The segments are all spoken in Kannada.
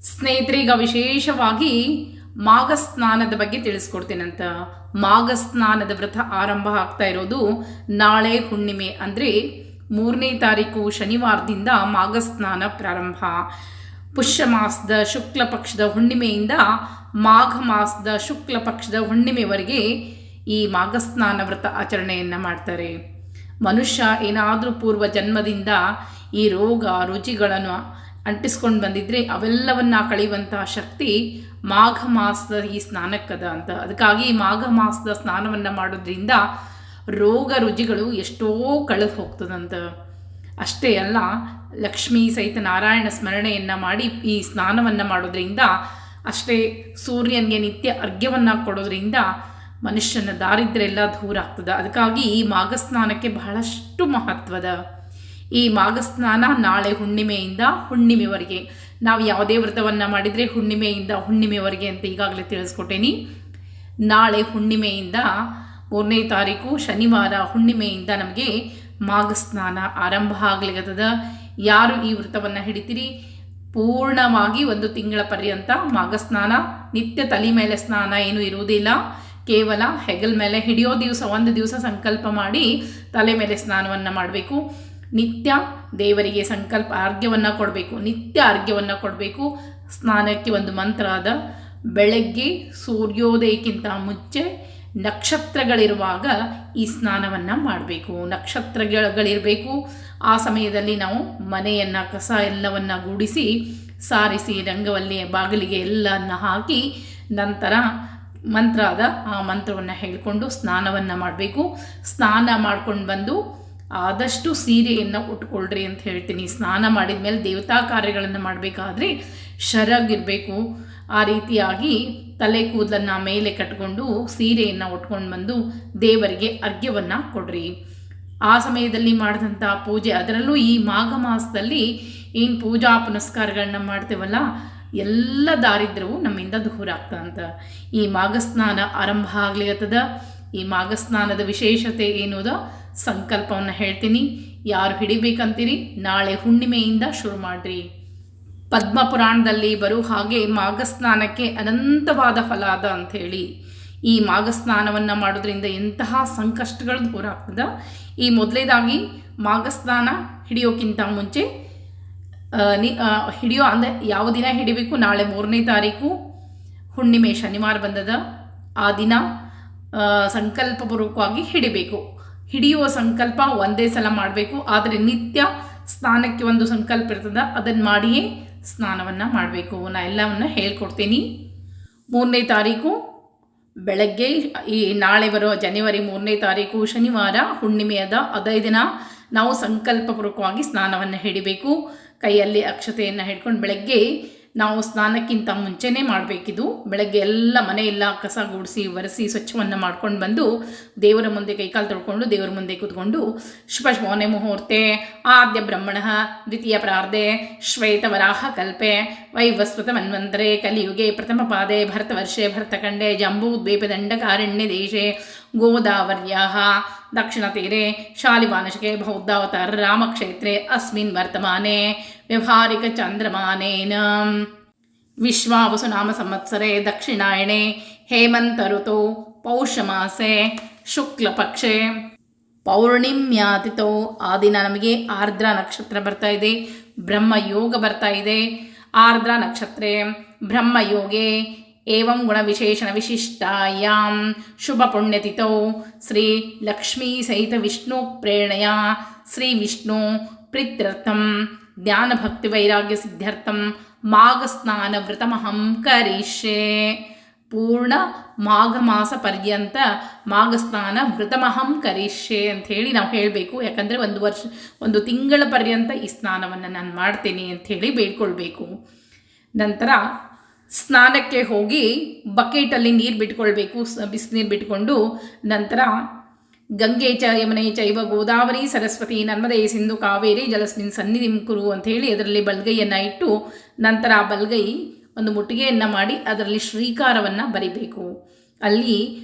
ಸ್ನೇಹಿತರೆ, ಈಗ ವಿಶೇಷವಾಗಿ ಮಾಘ ಸ್ನಾನದ ಬಗ್ಗೆ ತಿಳಿಸ್ಕೊಡ್ತೀನಂತ. ಮಾಘ ಸ್ನಾನದ ವ್ರತ ಆರಂಭ ಆಗ್ತಾ ಇರೋದು ನಾಳೆ ಹುಣ್ಣಿಮೆ, ಅಂದರೆ 3ನೇ ತಾರೀಕು ಶನಿವಾರದಿಂದ ಮಾಘ ಸ್ನಾನ ಪ್ರಾರಂಭ. ಪುಷ್ಯ ಮಾಸದ ಶುಕ್ಲ ಪಕ್ಷದ ಹುಣ್ಣಿಮೆಯಿಂದ ಮಾಘ ಮಾಸದ ಶುಕ್ಲ ಪಕ್ಷದ ಹುಣ್ಣಿಮೆವರೆಗೆ ಈ ಮಾಘ ಸ್ನಾನ ವ್ರತ ಆಚರಣೆಯನ್ನು ಮಾಡ್ತಾರೆ. ಮನುಷ್ಯ ಏನಾದರೂ ಪೂರ್ವ ಜನ್ಮದಿಂದ ಈ ರೋಗ ರುಚಿಗಳನ್ನು ಅಂಟಿಸ್ಕೊಂಡು ಬಂದಿದ್ರೆ ಅವೆಲ್ಲವನ್ನ ಕಳೆಯುವಂತಹ ಶಕ್ತಿ ಮಾಘ ಮಾಸದ ಈ ಸ್ನಾನಕ್ಕದ ಅಂತ. ಅದಕ್ಕಾಗಿ ಮಾಘ ಮಾಸದ ಸ್ನಾನವನ್ನು ಮಾಡೋದ್ರಿಂದ ರೋಗ ರುಜಿಗಳು ಎಷ್ಟೋ ಕಳೆದು ಹೋಗ್ತದಂತ. ಅಷ್ಟೇ ಅಲ್ಲ, ಲಕ್ಷ್ಮೀ ಸಹಿತ ನಾರಾಯಣ ಸ್ಮರಣೆಯನ್ನು ಮಾಡಿ ಈ ಸ್ನಾನವನ್ನು ಮಾಡೋದ್ರಿಂದ, ಅಷ್ಟೇ ಸೂರ್ಯನಿಗೆ ನಿತ್ಯ ಅರ್ಘ್ಯವನ್ನು ಕೊಡೋದ್ರಿಂದ ಮನುಷ್ಯನ ದಾರಿದ್ರ್ಯ ಎಲ್ಲ ದೂರ ಆಗ್ತದೆ. ಅದಕ್ಕಾಗಿ ಈ ಮಾಘ ಸ್ನಾನಕ್ಕೆ ಬಹಳಷ್ಟು ಮಹತ್ವದ. ಈ ಮಾಘ ಸ್ನಾನ ನಾಳೆ ಹುಣ್ಣಿಮೆಯಿಂದ ಹುಣ್ಣಿಮೆವರೆಗೆ. ನಾವು ಯಾವುದೇ ವ್ರತವನ್ನು ಮಾಡಿದರೆ ಹುಣ್ಣಿಮೆಯಿಂದ ಹುಣ್ಣಿಮೆವರೆಗೆ ಅಂತ ಈಗಾಗಲೇ ತಿಳಿಸ್ಕೊಟ್ಟೇನಿ. ನಾಳೆ ಹುಣ್ಣಿಮೆಯಿಂದ 3ನೇ ತಾರೀಕು ಶನಿವಾರ ಹುಣ್ಣಿಮೆಯಿಂದ ನಮಗೆ ಮಾಘ ಸ್ನಾನ ಆರಂಭ ಆಗ್ಲಿಕ್ಕದ. ಯಾರು ಈ ವ್ರತವನ್ನು ಹಿಡಿತೀರಿ ಪೂರ್ಣವಾಗಿ 1 ತಿಂಗಳ ಪರ್ಯಂತ ಮಾಘ ಸ್ನಾನ, ನಿತ್ಯ ತಲೆ ಮೇಲೆ ಸ್ನಾನ ಏನೂ ಇರುವುದಿಲ್ಲ. ಕೇವಲ ಹೆಗಲ ಮೇಲೆ ಹಿಡಿಯೋ ದಿವಸ 1 ದಿವಸ ಸಂಕಲ್ಪ ಮಾಡಿ ತಲೆ ಮೇಲೆ ಸ್ನಾನವನ್ನು ಮಾಡಬೇಕು. ನಿತ್ಯ ದೇವರಿಗೆ ಸಂಕಲ್ಪ ಅರ್ಘ್ಯವನ್ನು ಕೊಡಬೇಕು, ನಿತ್ಯ ಅರ್ಘ್ಯವನ್ನು ಕೊಡಬೇಕು. ಸ್ನಾನಕ್ಕೆ ಒಂದು ಮಂತ್ರ ಆದ, ಬೆಳಗ್ಗೆ ಸೂರ್ಯೋದಯಕ್ಕಿಂತ ಮುಂಚೆ ನಕ್ಷತ್ರಗಳಿರುವಾಗ ಈ ಸ್ನಾನವನ್ನು ಮಾಡಬೇಕು. ನಕ್ಷತ್ರಗಳಿರಬೇಕು. ಆ ಸಮಯದಲ್ಲಿ ನಾವು ಮನೆಯನ್ನು ಕಸ ಎಲ್ಲವನ್ನು ಗೂಡಿಸಿ ಸಾರಿಸಿ ರಂಗವಲ್ಲಿಯ ಬಾಗಿಲಿಗೆ ಎಲ್ಲವನ್ನು ಹಾಕಿ ನಂತರ ಮಂತ್ರ ಆದ ಆ ಮಂತ್ರವನ್ನು ಹೇಳಿಕೊಂಡು ಸ್ನಾನವನ್ನು ಮಾಡಬೇಕು. ಸ್ನಾನ ಮಾಡ್ಕೊಂಡು ಬಂದು ಆದಷ್ಟು ಸೀರೆಯನ್ನು ಉಟ್ಕೊಳ್ರಿ ಅಂತ ಹೇಳ್ತೀನಿ. ಸ್ನಾನ ಮಾಡಿದ ಮೇಲೆ ದೇವತಾ ಕಾರ್ಯಗಳನ್ನು ಮಾಡಬೇಕಾದ್ರೆ ಶರಗಿರಬೇಕು. ಆ ರೀತಿಯಾಗಿ ತಲೆ ಕೂದಲನ್ನು ಮೇಲೆ ಕಟ್ಕೊಂಡು ಸೀರೆಯನ್ನು ಉಟ್ಕೊಂಡು ಬಂದು ದೇವರಿಗೆ ಅರ್ಘ್ಯವನ್ನು ಕೊಡ್ರಿ. ಆ ಸಮಯದಲ್ಲಿ ಮಾಡಿದಂಥ ಪೂಜೆ, ಅದರಲ್ಲೂ ಈ ಮಾಘ ಮಾಸದಲ್ಲಿ ಏನು ಪೂಜಾ ಪುನಸ್ಕಾರಗಳನ್ನ ಮಾಡ್ತೇವಲ್ಲ, ಎಲ್ಲ ದಾರಿದ್ರ್ಯವು ನಮ್ಮಿಂದ ದೂರ ಆಗ್ತದಂತ. ಈ ಮಾಘ ಸ್ನಾನ ಆರಂಭ ಆಗ್ಲಿಕ್ಕದ. ಈ ಮಾಘ ಸ್ನಾನದ ವಿಶೇಷತೆ ಏನೋದ ಸಂಕಲ್ಪವನ್ನು ಹೇಳ್ತೀನಿ. ಯಾರು ಹಿಡಿಬೇಕಂತೀರಿ ನಾಳೆ ಹುಣ್ಣಿಮೆಯಿಂದ ಶುರು ಮಾಡಿರಿ. ಪದ್ಮ ಪುರಾಣದಲ್ಲಿ ಬರೋ ಹಾಗೆ ಮಾಘ ಸ್ನಾನಕ್ಕೆ ಅನಂತವಾದ ಫಲ ಅದ ಅಂಥೇಳಿ. ಈ ಮಾಘ ಸ್ನಾನವನ್ನು ಮಾಡೋದ್ರಿಂದ ಎಂತಹ ಸಂಕಷ್ಟಗಳು ದೂರ ಆಗ್ತದೆ. ಈ ಮೊದಲೇದಾಗಿ ಮಾಘ ಸ್ನಾನ ಹಿಡಿಯೋಕ್ಕಿಂತ ಮುಂಚೆ ಹಿಡಿಯೋ ಅಂದರೆ ಯಾವ ದಿನ ಹಿಡಿಬೇಕು, ನಾಳೆ 3ನೇ ತಾರೀಕು ಹುಣ್ಣಿಮೆ ಶನಿವಾರ ಬಂದದ. ಆ ದಿನ ಸಂಕಲ್ಪಪೂರ್ವಕವಾಗಿ ಹಿಡಿಬೇಕು. ಹಿಡಿಯುವ ಸಂಕಲ್ಪ ಒಂದೇ ಸಲ ಮಾಡಬೇಕು. ಆದರೆ ನಿತ್ಯ ಸ್ನಾನಕ್ಕೆ ಒಂದು ಸಂಕಲ್ಪ ಇರ್ತದೆ, ಅದನ್ನು ಮಾಡಿಯೇ ಸ್ನಾನವನ್ನು ಮಾಡಬೇಕು. ನಾನು ಎಲ್ಲವನ್ನು ಹೇಳ್ಕೊಡ್ತೀನಿ. 3ನೇ ತಾರೀಕು ಬೆಳಗ್ಗೆ, ಈ ನಾಳೆ ಬರೋ ಜನವರಿ 3ನೇ ತಾರೀಕು ಶನಿವಾರ ಹುಣ್ಣಿಮೆ ಅದ. ಅದೇ ದಿನ ನಾವು ಸಂಕಲ್ಪಪೂರ್ವಕವಾಗಿ ಸ್ನಾನವನ್ನು ಹಿಡಿಬೇಕು. ಕೈಯಲ್ಲಿ ಅಕ್ಷತೆಯನ್ನು ಹಿಡ್ಕೊಂಡು ಬೆಳಗ್ಗೆ ನಾವು ಸ್ನಾನಕ್ಕಿಂತ ಮುಂಚೆನೇ ಮಾಡಬೇಕಿದು. ಬೆಳಗ್ಗೆ ಎಲ್ಲ ಮನೆಯೆಲ್ಲ ಕಸ ಗುಡಿಸಿ ಒರೆಸಿ ಸ್ವಚ್ಛವನ್ನು ಮಾಡ್ಕೊಂಡು ಬಂದು ದೇವರ ಮುಂದೆ ಕೈಕಾಲು ತೊಳ್ಕೊಂಡು ದೇವರ ಮುಂದೆ ಕೂತ್ಕೊಂಡು ಶುಭ ಶೋನೆ ಮುಹೂರ್ತೆ ಆದ್ಯ ಬ್ರಹ್ಮಣ ದ್ವಿತೀಯ ಪ್ರಾರ್ಧೆ ಶ್ವೇತವರಾಹ ಕಲ್ಪೆ ವೈವಸ್ವತ ಮನ್ವಂತರೆ ಕಲಿಯುಗೆ ಪ್ರಥಮ ಪಾದೆ ಭರತವರ್ಷೆ ಭರತಖಂಡೆ ಜಂಬೂದ್ವೀಪದಂಡಕಾರಣ್ಯ ದೇಶೆ ಗೋದಾವರ್ಯಾಹ ದಕ್ಷಿಣತೀರೆ ಶಾಲಿವಾನಶಕೆ ಬೌದ್ಧಾವತಾರ ರಾಮಕ್ಷೇತ್ರೆ ಅಸ್ಮಿನ್ ವರ್ತಮಾನೆ ವ್ಯವಹಾರಿಕ ಚಾಂದ್ರಮಾನೇನ ವಿಶ್ವಾವಸು ನಾಮ ಸಂವತ್ಸರೆ ದಕ್ಷಿಣಾಯಣೆ ಹೇಮಂತ ಋತು ಪೌಷಮಾಸೆ ಶುಕ್ಲಪಕ್ಷೆ ಪೌರ್ಣಿಮ್ಯಾತಿಥೌ. ಆ ದಿನ ನಮಗೆ ಆರ್ದ್ರ ನಕ್ಷತ್ರ ಬರ್ತಾ ಇದೆ, ಬ್ರಹ್ಮಯೋಗ ಬರ್ತಾ ಇದೆ. ಆರ್ದ್ರ ನಕ್ಷತ್ರೇ ಬ್ರಹ್ಮಯೋಗೆ ಏವಂ ಗುಣ ವಿಶೇಷಣ ವಿಶಿಷ್ಟಾಯಾಂ ಶುಭ ಪುಣ್ಯತಿಥೌ ಶ್ರೀ ಲಕ್ಷ್ಮೀ ಸಹಿತ ವಿಷ್ಣು ಪ್ರೇರಣೆಯ ಶ್ರೀ ವಿಷ್ಣು ಪ್ರೀತ್ಯರ್ಥಂ ಜ್ಞಾನ ಭಕ್ತಿ ವೈರಾಗ್ಯ ಸಿದ್ಧಾರ್ಥಂ ಮಾಘ ಸ್ನಾನ ವ್ರತಮಹಂ ಕರಿಷ್ಯೆ. ಪೂರ್ಣ ಮಾಘ ಮಾಸ ಪರ್ಯಂತ ಮಾಘ ಸ್ನಾನ ವ್ರತಮಹಂ ಕರಿಷ್ಯೆ ಅಂಥೇಳಿ ನಾವು ಹೇಳಬೇಕು. ಯಾಕಂದರೆ 1 ತಿಂಗಳ ಪರ್ಯಂತ ಈ ಸ್ನಾನವನ್ನು ನಾನು ಮಾಡ್ತೇನೆ ಅಂಥೇಳಿ ಬೇಡ್ಕೊಳ್ಬೇಕು. ನಂತರ ಸ್ನಾನಕ್ಕೆ ಹೋಗಿ ಬಕೆಟಲ್ಲಿ ನೀರು ಬಿಟ್ಕೊಳ್ಬೇಕು, ಬಿಸಿನೀರು ಬಿಟ್ಕೊಂಡು ನಂತರ ಗಂಗೆ ಚ ಯಮುನೆ ಚೈವ ಗೋದಾವರಿ ಸರಸ್ವತಿ ನರ್ಮದೆ ಸಿಂಧು ಕಾವೇರಿ ಜಲಸ್ಮಿನ್ ಸನ್ನಿಧಿಂ ಕುರು ಅಂಥೇಳಿ ಅದರಲ್ಲಿ ಬಲಗೈಯನ್ನು ಇಟ್ಟು ನಂತರ ಆ ಬಲಗೈ ಒಂದು ಮುಟ್ಟಿಗೆಯನ್ನು ಮಾಡಿ ಅದರಲ್ಲಿ ಶ್ರೀಕಾರವನ್ನು ಬರಿಬೇಕು. ಅಲ್ಲಿ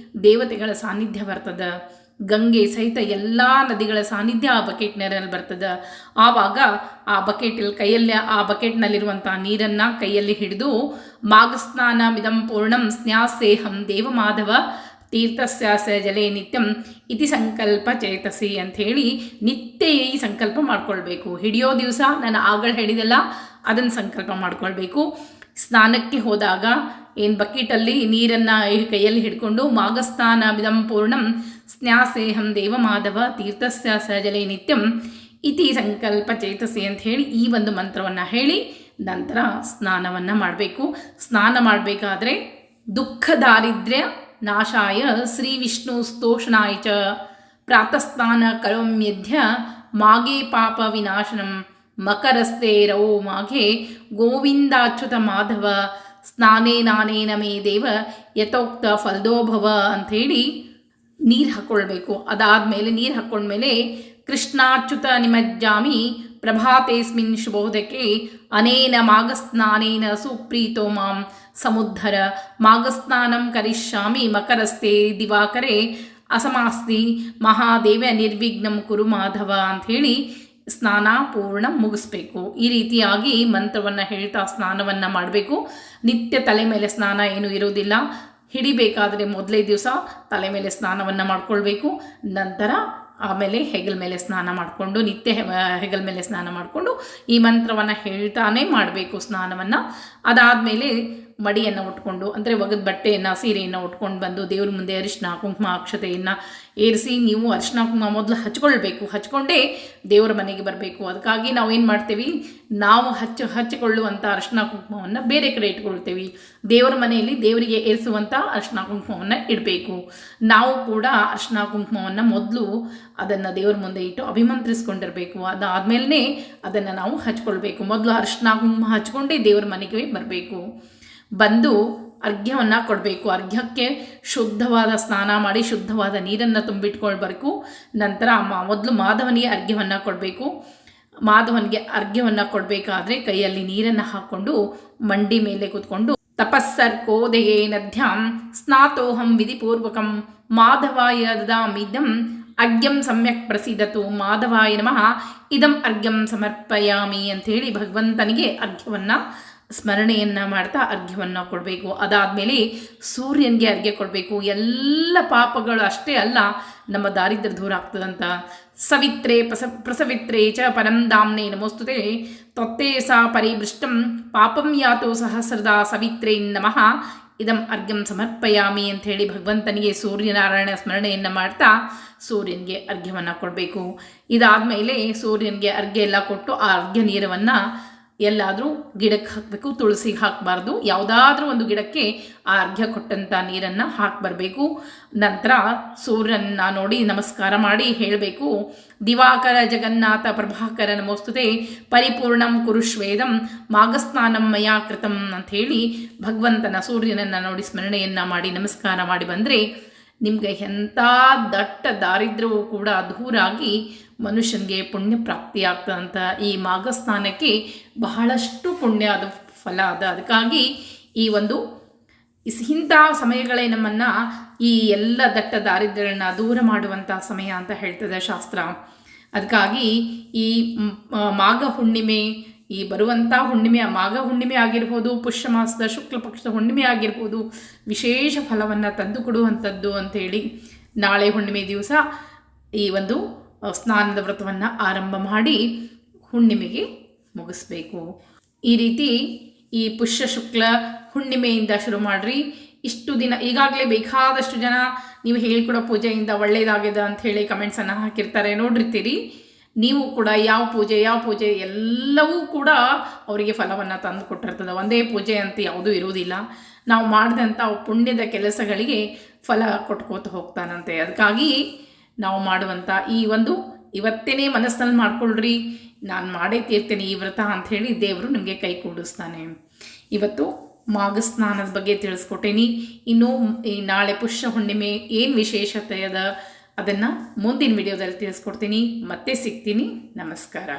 ದೇವತೆಗಳ ಸಾನ್ನಿಧ್ಯ ಬರ್ತದೆ. ಗಂಗೆ ಸಹಿತ ಎಲ್ಲ ನದಿಗಳ ಸಾನ್ನಿಧ್ಯ ಆ ಬಕೆಟ್ ನೀರಲ್ಲಿ ಬರ್ತದೆ. ಆವಾಗ ಆ ಕೈಯಲ್ಲಿ ಆ ಬಕೆಟ್ನಲ್ಲಿರುವಂಥ ನೀರನ್ನು ಕೈಯಲ್ಲಿ ಹಿಡಿದು ಮಾಘಸ್ನಾನ ಮಿದಂ ಪೂರ್ಣಂ ಸ್ನ್ಯಾಸೇಹಂ ದೇವಮಾಧವ ತೀರ್ಥಸ್ಯಾಸ ಜಲೇ ನಿತ್ಯಂ ಇತಿ ಸಂಕಲ್ಪ ಚೇತಸಿ ಅಂಥೇಳಿ ನಿತ್ಯ ಈ ಸಂಕಲ್ಪ ಮಾಡ್ಕೊಳ್ಬೇಕು. ಹಿಡಿಯೋ ದಿವಸ ನಾನು ಆಗಳ ಹೇಳಿದೆಲ್ಲ ಅದನ್ನು ಸಂಕಲ್ಪ ಮಾಡ್ಕೊಳ್ಬೇಕು. ಸ್ನಾನಕ್ಕೆ ಹೋದಾಗ ಏನು ಬಕೆಟಲ್ಲಿ ನೀರನ್ನು ಕೈಯಲ್ಲಿ ಹಿಡ್ಕೊಂಡು ಮಾಘಸ್ನಾನ ಮಿದಂ ಪೂರ್ಣಂ ಸ್ನ್ಯಾಸೇಹಂ ದೇವಮಾಧವ ತೀರ್ಥಸ್ಯಾಸ ಜಲೇ ನಿತ್ಯಂ ಇತಿ ಸಂಕಲ್ಪ ಚೇತಸಿ ಅಂತ ಹೇಳಿ ಈ ಒಂದು ಮಂತ್ರವನ್ನು ಹೇಳಿ ನಂತರ ಸ್ನಾನವನ್ನು ಮಾಡಬೇಕು. ಸ್ನಾನ ಮಾಡಬೇಕಾದ್ರೆ ದುಃಖ ದಾರಿದ್ರ್ಯ ನಾಶಾಯ ಶ್ರೀ ವಿಷ್ಣು ಸ್ತೋಷಣಾಯ ಚ ಪ್ರಾತಸ್ನಾನ ಕರೋಮ್ಯಧ್ಯ ಮಾಘೇ ಪಾಪ ವಿನಾಶನಂ ಮಕರಸ್ತೆ ರವೋ ಮಾಘೆ ಗೋವಿಂದಾಚ್ಯುತ ಮಾಧವ ಸ್ನಾನೇ ನಾನೇನ ಮೇ ದೇವ ಯಥೋಕ್ತ ಫಲ್ದೋಭವ ಅಂಥೇಳಿ ನೀರು ಹಾಕ್ಕೊಳ್ಬೇಕು. ಅದಾದಮೇಲೆ ನೀರು ಹಾಕ್ಕೊಂಡ್ಮೇಲೆ ಕೃಷ್ಣಾಚ್ಯುತ ನಿಮಜ್ಜಾಮಿ ಪ್ರಭಾತೇಸ್ಮಿನ್ ಶುಭೋದಕ್ಕೆ ಅನೇನ ಮಾಘಸ್ನಾನೇನ ಸುಪ್ರೀತೋ ಮಾಂ ಸಮುದ್ಧರ ಮಾಘಸ್ನಾನಂ ಕರಿಷ್ಯಾಮಿ ಮಕರಸ್ತೆ ದಿವಾಕರೆ ಅಸಮಾಸ್ತಿ ಮಹಾದೇವ ನಿರ್ವಿಘ್ನಂ ಕುರು ಮಾಧವ ಅಂಥೇಳಿ ಸ್ನಾನ ಪೂರ್ಣ ಮುಗಿಸ್ಬೇಕು. ಈ ರೀತಿಯಾಗಿ ಮಂತ್ರವನ್ನು ಹೇಳ್ತಾ ಸ್ನಾನವನ್ನು ಮಾಡಬೇಕು. ನಿತ್ಯ ತಲೆ ಮೇಲೆ ಸ್ನಾನ ಏನೂ ಇರೋದಿಲ್ಲ. ಹಿಡಿಬೇಕಾದರೆ ಮೊದಲೇ ದಿವಸ ತಲೆ ಮೇಲೆ ಸ್ನಾನವನ್ನು ಮಾಡ್ಕೊಳ್ಬೇಕು. ನಂತರ ಆಮೇಲೆ ಹೆಗಲ ಮೇಲೆ ಸ್ನಾನ ಮಾಡಿಕೊಂಡು ನಿತ್ಯ ಹೆಗಲ ಮೇಲೆ ಸ್ನಾನ ಮಾಡಿಕೊಂಡು ಈ ಮಂತ್ರವನ್ನು ಹೇಳ್ತಾನೆ ಮಾಡಬೇಕು ಸ್ನಾನವನ್ನು. ಅದಾದಮೇಲೆ ಮಡಿಯನ್ನು ಉಟ್ಕೊಂಡು ಅಂದರೆ ಒಗೆದ ಬಟ್ಟೆಯನ್ನು ಸೀರೆಯನ್ನು ಉಟ್ಕೊಂಡು ಬಂದು ದೇವ್ರ ಮುಂದೆ ಅರಿಶಿನ ಕುಂಕುಮ ಅಕ್ಷತೆಯನ್ನು ಏರಿಸಿ ನೀವು ಅರಿಶಿನ ಕುಂಕುಮ ಮೊದಲು ಹಚ್ಕೊಳ್ಬೇಕು. ಹಚ್ಕೊಂಡೇ ದೇವರ ಮನೆಗೆ ಬರಬೇಕು. ಅದಕ್ಕಾಗಿ ನಾವು ಏನು ಮಾಡ್ತೀವಿ, ನಾವು ಹಚ್ಚಿಕೊಳ್ಳುವಂಥ ಅರಿಶಿನ ಕುಂಕುಮವನ್ನು ಬೇರೆ ಕಡೆ ಇಟ್ಕೊಳ್ತೇವೆ. ದೇವರ ಮನೆಯಲ್ಲಿ ದೇವರಿಗೆ ಏರಿಸುವಂಥ ಅರಿಶಿನ ಕುಂಕುಮವನ್ನು ಇಡಬೇಕು. ನಾವು ಕೂಡ ಅರಿಶಿನ ಕುಂಕುಮವನ್ನು ಮೊದಲು ಅದನ್ನು ದೇವರ ಮುಂದೆ ಇಟ್ಟು ಅಭಿಮಂತ್ರಿಸ್ಕೊಂಡಿರಬೇಕು. ಅದಾದಮೇಲೆ ಅದನ್ನು ನಾವು ಹಚ್ಕೊಳ್ಬೇಕು. ಮೊದಲು ಅರಿಶಿನ ಕುಂಕುಮ ಹಚ್ಕೊಂಡೇ ದೇವರ ಮನೆಗೆ ಬರಬೇಕು. ಬಂದು ಅರ್ಘ್ಯವನ್ನು ಕೊಡಬೇಕು. ಅರ್ಘ್ಯಕ್ಕೆ ಶುದ್ಧವಾದ ಸ್ನಾನ ಮಾಡಿ ಶುದ್ಧವಾದ ನೀರನ್ನು ತುಂಬಿಟ್ಕೊಳ್ಬೇಕು. ನಂತರ ಮೊದಲು ಮಾಧವನಿಗೆ ಅರ್ಘ್ಯವನ್ನು ಕೊಡಬೇಕು. ಮಾಧವನಿಗೆ ಅರ್ಘ್ಯವನ್ನು ಕೊಡಬೇಕಾದ್ರೆ ಕೈಯಲ್ಲಿ ನೀರನ್ನು ಹಾಕ್ಕೊಂಡು ಮಂಡಿ ಮೇಲೆ ಕೂತ್ಕೊಂಡು ತಪಸ್ಸರ್ಕೋದಯೇನಧ್ಯಾಂ ಸ್ನಾತೋಹಂ ವಿಧಿಪೂರ್ವಕಂ ಮಾಧವಾಯ ದದಾಮಿದಂ ಅರ್ಘ್ಯಂ ಸಮ್ಯಕ್ ಪ್ರಸಿದ್ಧತು ಮಾಧವಾಯ ನಮಃ ಇದಂ ಅರ್ಘ್ಯಂ ಸಮರ್ಪಯಾಮಿ ಅಂಥೇಳಿ ಭಗವಂತನಿಗೆ ಅರ್ಘ್ಯವನ್ನು ಸ್ಮರಣೆಯನ್ನು ಮಾಡ್ತಾ ಅರ್ಘ್ಯವನ್ನು ಕೊಡಬೇಕು. ಅದಾದಮೇಲೆ ಸೂರ್ಯನಿಗೆ ಅರ್ಘ್ಯ ಕೊಡಬೇಕು. ಎಲ್ಲ ಪಾಪಗಳು ಅಷ್ಟೇ ಅಲ್ಲ, ನಮ್ಮ ದಾರಿದ್ರ್ಯ ದೂರ ಆಗ್ತದಂತ. ಸವಿತ್ರೇ ಪ್ರಸವಿತ್ರೇ ಚ ಪರಂ ಧಾಮ್ನೇ ನಮೋಸ್ತುತೆ ತ್ವತ್ತೇ ಸಾ ಪರಿಭೃಷ್ಟಂ ಪಾಪಂ ಯಾತೋ ಸಹಸ್ರದಾ ಸವಿತ್ರೇ ನಮಃ ಇದಂ ಅರ್ಘ್ಯಂ ಸಮರ್ಪಯಾಮಿ ಅಂಥೇಳಿ ಭಗವಂತನಿಗೆ ಸೂರ್ಯನಾರಾಯಣ ಸ್ಮರಣೆಯನ್ನು ಮಾಡ್ತಾ ಸೂರ್ಯನಿಗೆ ಅರ್ಘ್ಯವನ್ನು ಕೊಡಬೇಕು. ಇದಾದಮೇಲೆ ಸೂರ್ಯನಿಗೆ ಅರ್ಘ್ಯ ಎಲ್ಲ ಕೊಟ್ಟು ಆ ಅರ್ಘ್ಯ ನೀರವನ್ನು ಎಲ್ಲಾದರೂ ಗಿಡಕ್ಕೆ ಹಾಕಬೇಕು. ತುಳಸಿಗೆ ಹಾಕಬಾರ್ದು. ಯಾವುದಾದ್ರೂ ಒಂದು ಗಿಡಕ್ಕೆ ಆ ಅರ್ಘ್ಯ ಕೊಟ್ಟಂಥ ನೀರನ್ನು ಹಾಕಬರಬೇಕು. ನಂತರ ಸೂರ್ಯನ ನೋಡಿ ನಮಸ್ಕಾರ ಮಾಡಿ ಹೇಳಬೇಕು, ದಿವಾಕರ ಜಗನ್ನಾಥ ಪ್ರಭಾಕರ ನಮೋಸ್ತುತೆ ಪರಿಪೂರ್ಣಂ ಕುರುಶ್ವೇದಂ ಮಾಘಸ್ನಾನಂ ಮಯಾ ಕೃತಂ ಅಂಥೇಳಿ ಭಗವಂತನ ಸೂರ್ಯನನ್ನು ನೋಡಿ ಸ್ಮರಣೆಯನ್ನು ಮಾಡಿ ನಮಸ್ಕಾರ ಮಾಡಿ ಬಂದರೆ ನಿಮಗೆ ಎಂಥ ದಟ್ಟ ದಾರಿದ್ರ್ಯವೂ ಕೂಡ ದೂರಾಗಿ ಮನುಷ್ಯನಿಗೆ ಪುಣ್ಯ ಪ್ರಾಪ್ತಿಯಾಗ್ತದಂತ. ಈ ಮಾಘಸ್ನಾನಕ್ಕೆ ಬಹಳಷ್ಟು ಪುಣ್ಯದ ಫಲ ಅದ. ಅದಕ್ಕಾಗಿ ಈ ಒಂದು ಇಂಥ ಸಮಯಗಳೇ ನಮ್ಮನ್ನು ಈ ಎಲ್ಲ ದಟ್ಟ ದಾರಿದ್ರ್ಯಗಳನ್ನ ದೂರ ಮಾಡುವಂಥ ಸಮಯ ಅಂತ ಹೇಳ್ತದೆ ಶಾಸ್ತ್ರ. ಅದಕ್ಕಾಗಿ ಈ ಮಾಘ ಹುಣ್ಣಿಮೆ, ಈ ಬರುವಂಥ ಹುಣ್ಣಿಮೆ, ಮಾಘ ಹುಣ್ಣಿಮೆ ಆಗಿರ್ಬೋದು, ಪುಷ್ಯ ಮಾಸದ ಶುಕ್ಲ ಪಕ್ಷದ ಹುಣ್ಣಿಮೆ ಆಗಿರ್ಬೋದು, ವಿಶೇಷ ಫಲವನ್ನು ತಂದು ಕೊಡುವಂಥದ್ದು ಅಂಥೇಳಿ ನಾಳೆ ಹುಣ್ಣಿಮೆ ದಿವಸ ಈ ಒಂದು ಸ್ನಾನದ ವ್ರತವನ್ನು ಆರಂಭ ಮಾಡಿ ಹುಣ್ಣಿಮೆಗೆ ಮುಗಿಸ್ಬೇಕು. ಈ ರೀತಿ ಈ ಪುಷ್ಯ ಶುಕ್ಲ ಹುಣ್ಣಿಮೆಯಿಂದ ಶುರು ಮಾಡಿರಿ. ಇಷ್ಟು ದಿನ ಈಗಾಗಲೇ ಬೇಕಾದಷ್ಟು ಜನ ನೀವು ಹೇಳಿಕೊಡೋ ಪೂಜೆಯಿಂದ ಒಳ್ಳೆಯದಾಗಿದೆ ಅಂಥೇಳಿ ಕಮೆಂಟ್ಸನ್ನು ಹಾಕಿರ್ತಾರೆ, ನೋಡಿರ್ತೀರಿ. ನೀವು ಕೂಡ ಯಾವ ಪೂಜೆ ಎಲ್ಲವೂ ಕೂಡ ಅವರಿಗೆ ಫಲವನ್ನು ತಂದು ಕೊಟ್ಟಿರ್ತದೆ. ಒಂದೇ ಪೂಜೆ ಅಂತ ಯಾವುದೂ ಇರುವುದಿಲ್ಲ. ನಾವು ಮಾಡಿದಂಥ ಪುಣ್ಯದ ಕೆಲಸಗಳಿಗೆ ಫಲ ಕೊಟ್ಕೋತ ಹೋಗ್ತಾನಂತೆ. ಅದಕ್ಕಾಗಿ ನಾವು ಮಾಡುವಂಥ ಈ ಒಂದು ಇವತ್ತೇ ಮನಸ್ಸಿನಲ್ಲಿ ಮಾಡ್ಕೊಳ್ರಿ, ನಾನು ಮಾಡೇ ತೀರ್ತೇನೆ ಈ ವ್ರತ ಅಂಥೇಳಿ ದೇವರು ನಿಮಗೆ ಕೈ ಕೂಡಿಸ್ತಾನೆ. ಇವತ್ತು ಮಾಘ ಸ್ನಾನದ ಬಗ್ಗೆ ತಿಳಿಸ್ಕೊಟ್ಟೇನಿ. ಇನ್ನು ಈ ನಾಳೆ ಪುಷ್ಯ ಹುಣ್ಣಿಮೆ ಏನು ವಿಶೇಷತೆ ಅದ ಅದನ್ನು ಮುಂದಿನ ವಿಡಿಯೋದಲ್ಲಿ ತಿಳಿಸ್ಕೊಡ್ತೀನಿ. ಮತ್ತೆ ಸಿಗ್ತೀನಿ. ನಮಸ್ಕಾರ.